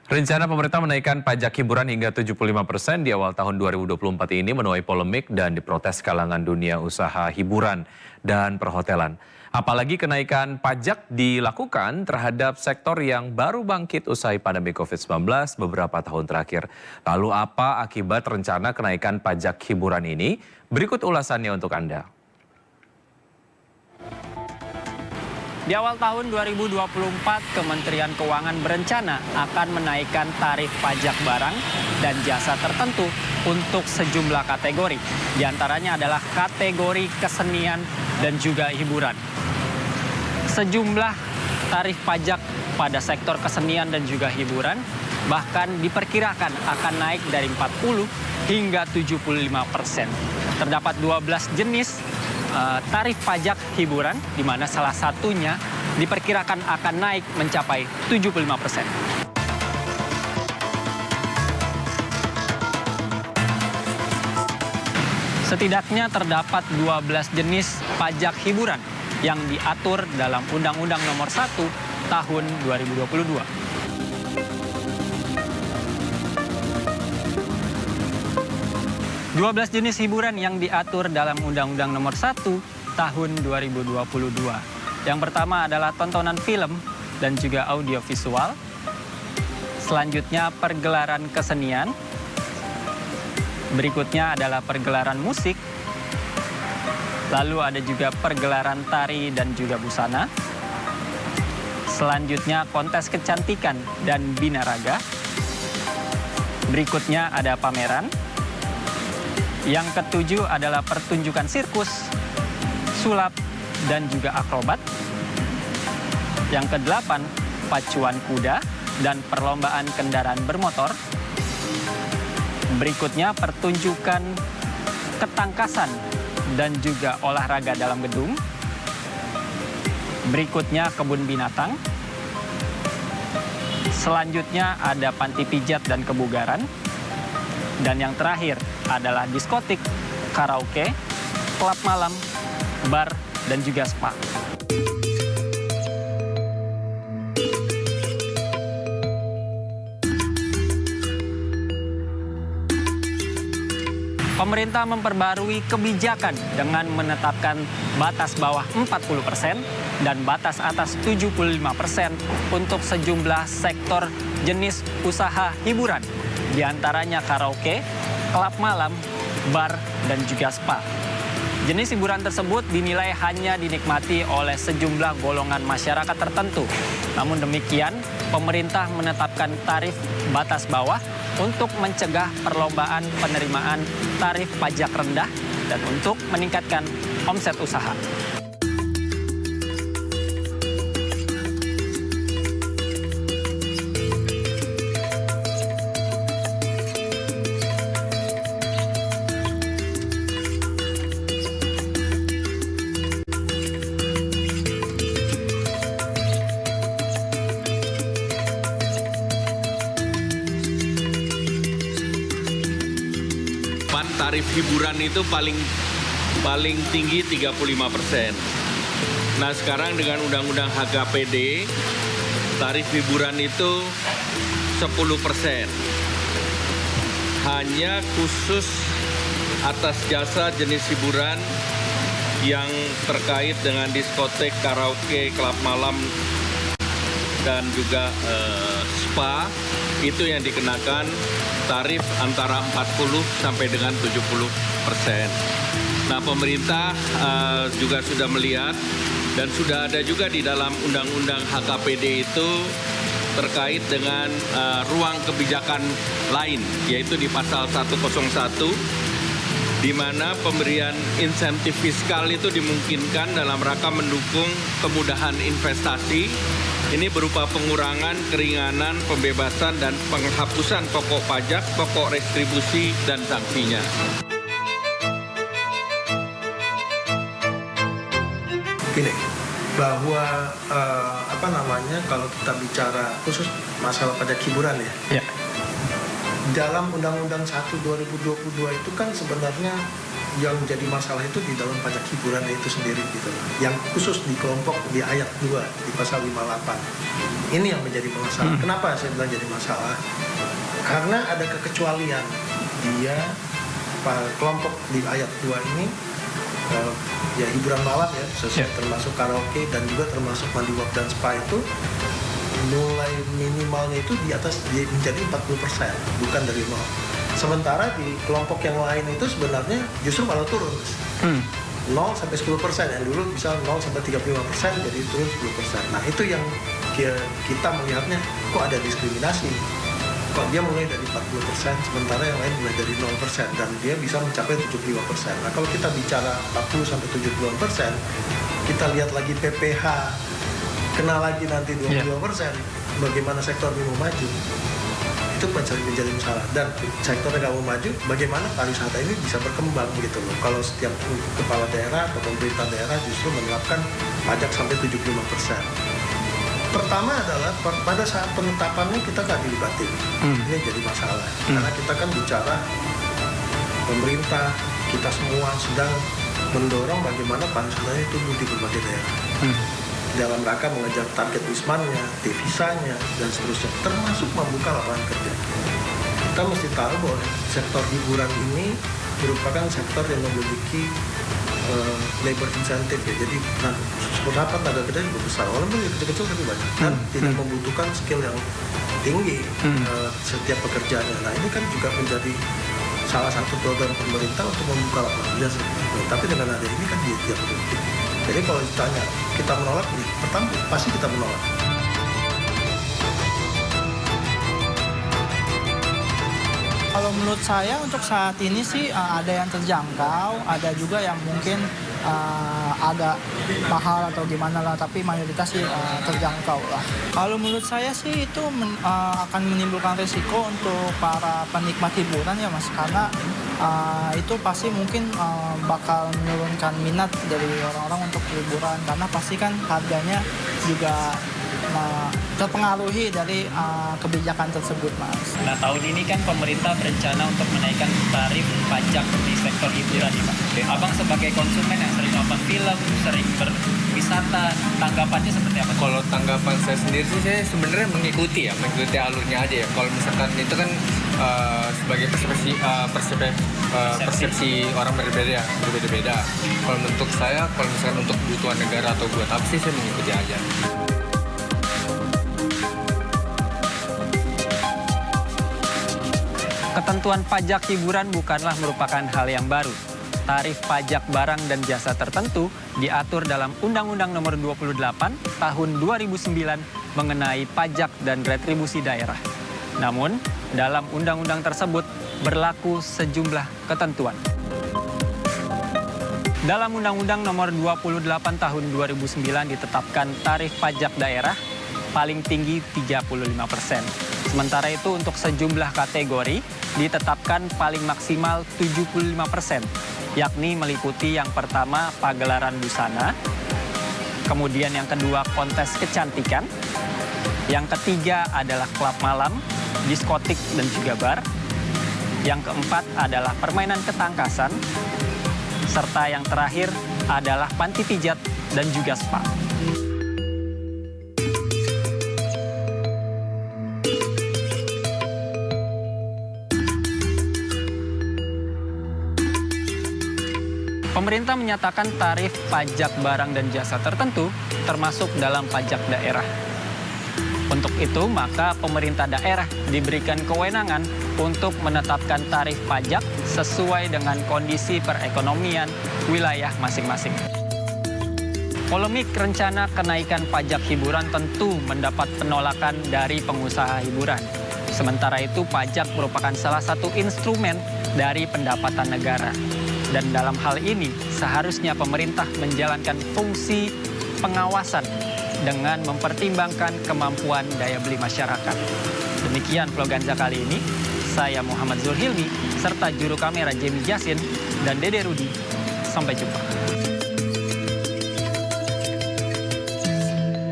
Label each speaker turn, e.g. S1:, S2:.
S1: Rencana pemerintah menaikkan pajak hiburan hingga 75% di awal tahun 2024 ini menuai polemik dan diprotes kalangan dunia usaha hiburan dan perhotelan. Apalagi kenaikan pajak dilakukan terhadap sektor yang baru bangkit usai pandemi COVID-19 beberapa tahun terakhir. Lalu apa akibat rencana kenaikan pajak hiburan ini? Berikut ulasannya untuk Anda.
S2: Di awal tahun 2024, Kementerian Keuangan berencana akan menaikkan tarif pajak barang dan jasa tertentu untuk sejumlah kategori. Di antaranya adalah kategori kesenian dan juga hiburan. Sejumlah tarif pajak pada sektor kesenian dan juga hiburan bahkan diperkirakan akan naik dari 40 hingga 75%. Terdapat 12 jenis tarif pajak hiburan, di mana salah satunya diperkirakan akan naik mencapai 75%. Setidaknya terdapat 12 jenis pajak hiburan yang diatur dalam Undang-Undang Nomor 1 Tahun 2022. Dua belas jenis hiburan yang diatur dalam Undang-Undang Nomor 1 Tahun 2022. Yang pertama adalah tontonan film dan juga audiovisual. Selanjutnya pergelaran kesenian. Berikutnya adalah pergelaran musik. Lalu ada juga pergelaran tari dan juga busana. Selanjutnya kontes kecantikan dan binaraga. Berikutnya ada pameran. Yang ketujuh adalah pertunjukan sirkus, sulap, dan juga akrobat. Yang kedelapan, pacuan kuda dan perlombaan kendaraan bermotor. Berikutnya, pertunjukan ketangkasan dan juga olahraga dalam gedung. Berikutnya, kebun binatang. Selanjutnya, ada panti pijat dan kebugaran. Dan yang terakhir adalah diskotik, karaoke, klub malam, bar, dan juga spa. Pemerintah memperbarui kebijakan dengan menetapkan batas bawah 40% dan batas atas 75% untuk sejumlah sektor jenis usaha hiburan. Di antaranya karaoke, klub malam, bar, dan juga spa. Jenis hiburan tersebut dinilai hanya dinikmati oleh sejumlah golongan masyarakat tertentu. Namun demikian, pemerintah menetapkan tarif batas bawah untuk mencegah perlombaan penerimaan tarif pajak rendah dan untuk meningkatkan omset usaha.
S3: Tarif hiburan itu paling tinggi 35%. Nah, sekarang dengan Undang-Undang HKPD, tarif hiburan itu 10%. Hanya khusus atas jasa jenis hiburan yang terkait dengan diskotek, karaoke, klub malam, dan juga spa, itu yang dikenakan tarif antara 40 sampai dengan 70%. Nah, pemerintah juga sudah melihat dan sudah ada juga di dalam Undang-Undang HKPD itu terkait dengan ruang kebijakan lain, yaitu di pasal 101, di mana pemberian insentif fiskal itu dimungkinkan dalam rangka mendukung kemudahan investasi. Ini berupa pengurangan, keringanan, pembebasan, dan penghapusan pokok pajak, pokok restribusi, dan sanksinya.
S4: Gini, bahwa kalau kita bicara khusus masalah pajak hiburan ya. Dalam Undang-Undang 1 2022 itu kan sebenarnya yang jadi masalah itu di dalam pajak hiburan itu sendiri gitu loh. Yang khusus di kelompok di ayat 2 di pasal 58. Ini yang menjadi masalah. Kenapa saya bilang jadi masalah? Karena ada kekecualian. Dia kelompok di ayat 2 ini ya hiburan malam ya, termasuk karaoke dan juga termasuk mandi wap dan spa itu mulai minimalnya itu di atas menjadi 40%, bukan dari 0. Sementara di kelompok yang lain itu sebenarnya justru malah turun. 0 sampai 10%, yang dulu bisa 0 sampai 35% jadi turun 10%. Nah itu yang kita melihatnya kok ada diskriminasi. Kok dia mulai dari 40%, sementara yang lain mulai dari 0%, dan dia bisa mencapai 75%. Nah kalau kita bicara 40 sampai 70%, kita lihat lagi PPH, kena lagi nanti 22%, bagaimana sektor ini mau maju? Itu menjadi masalah. Dan sektor nggak mau maju, bagaimana pariwisata ini bisa berkembang gitu loh. Kalau setiap kepala daerah atau pemerintah daerah justru menerapkan pajak sampai 75%. Pertama adalah pada saat penetapannya kita nggak dilibatin. Ini jadi masalah. Karena kita kan bicara pemerintah, kita semua sedang mendorong bagaimana pariwisata itu tumbuh di berbagai daerah. Dalam rangka mengejar target wismannya, devisanya, dan seterusnya, termasuk membuka lapangan kerja. Kita mesti tahu bahwa sektor hiburan ini merupakan sektor yang memiliki labor incentive ya, jadi beberapa tenaga kerja juga besar, walaupun kecil-kecil tapi banyak, dan tidak membutuhkan skill yang tinggi setiap pekerjaannya. Nah ini kan juga menjadi salah satu program pemerintah untuk membuka lapangan kerja. Tapi dengan ada ini kan dia tidak produktif. Jadi kalau ditanya kita menolak, pertama pasti kita menolak.
S5: Kalau menurut saya untuk saat ini sih ada yang terjangkau, ada juga yang mungkin agak mahal atau gimana lah, tapi mayoritas sih terjangkau lah. Kalau menurut saya sih itu akan menimbulkan risiko untuk para penikmat hiburan ya Mas, karena itu pasti mungkin bakal menurunkan minat dari orang-orang untuk liburan, karena pasti kan harganya juga terpengaruhi dari kebijakan tersebut Mas.
S2: Nah tahun ini kan pemerintah berencana untuk menaikkan tarif pajak di sektor hiburan nih Pak. Abang sebagai konsumen yang sering nonton film, sering berwisata, tanggapannya seperti apa?
S6: Kalau tanggapan saya sendiri sih, saya sebenarnya mengikuti alurnya aja ya. Kalau misalkan itu kan sebagai persepsi orang berbeda-beda. Kalau untuk saya, kalau misalkan untuk kebutuhan negara atau buat apa sih, saya mengikuti aja.
S2: Ketentuan pajak hiburan bukanlah merupakan hal yang baru. Tarif pajak barang dan jasa tertentu diatur dalam Undang-Undang Nomor 28 Tahun 2009 mengenai pajak dan retribusi daerah. Namun, dalam undang-undang tersebut berlaku sejumlah ketentuan. Dalam Undang-Undang Nomor 28 Tahun 2009 ditetapkan tarif pajak daerah paling tinggi 35%. Sementara itu untuk sejumlah kategori ditetapkan paling maksimal 75%, yakni meliputi yang pertama pagelaran busana, kemudian yang kedua kontes kecantikan, yang ketiga adalah klub malam, diskotik dan juga bar, yang keempat adalah permainan ketangkasan, serta yang terakhir adalah panti pijat dan juga spa. Pemerintah menyatakan tarif pajak barang dan jasa tertentu termasuk dalam pajak daerah. Untuk itu, maka pemerintah daerah diberikan kewenangan untuk menetapkan tarif pajak sesuai dengan kondisi perekonomian wilayah masing-masing. Polemik rencana kenaikan pajak hiburan tentu mendapat penolakan dari pengusaha hiburan. Sementara itu, pajak merupakan salah satu instrumen dari pendapatan negara. Dan dalam hal ini, seharusnya pemerintah menjalankan fungsi pengawasan dengan mempertimbangkan kemampuan daya beli masyarakat. Demikian Vloganza kali ini. Saya Muhammad Zulhilmi, serta juru kamera Jamie Jasin dan Dede Rudi. Sampai jumpa.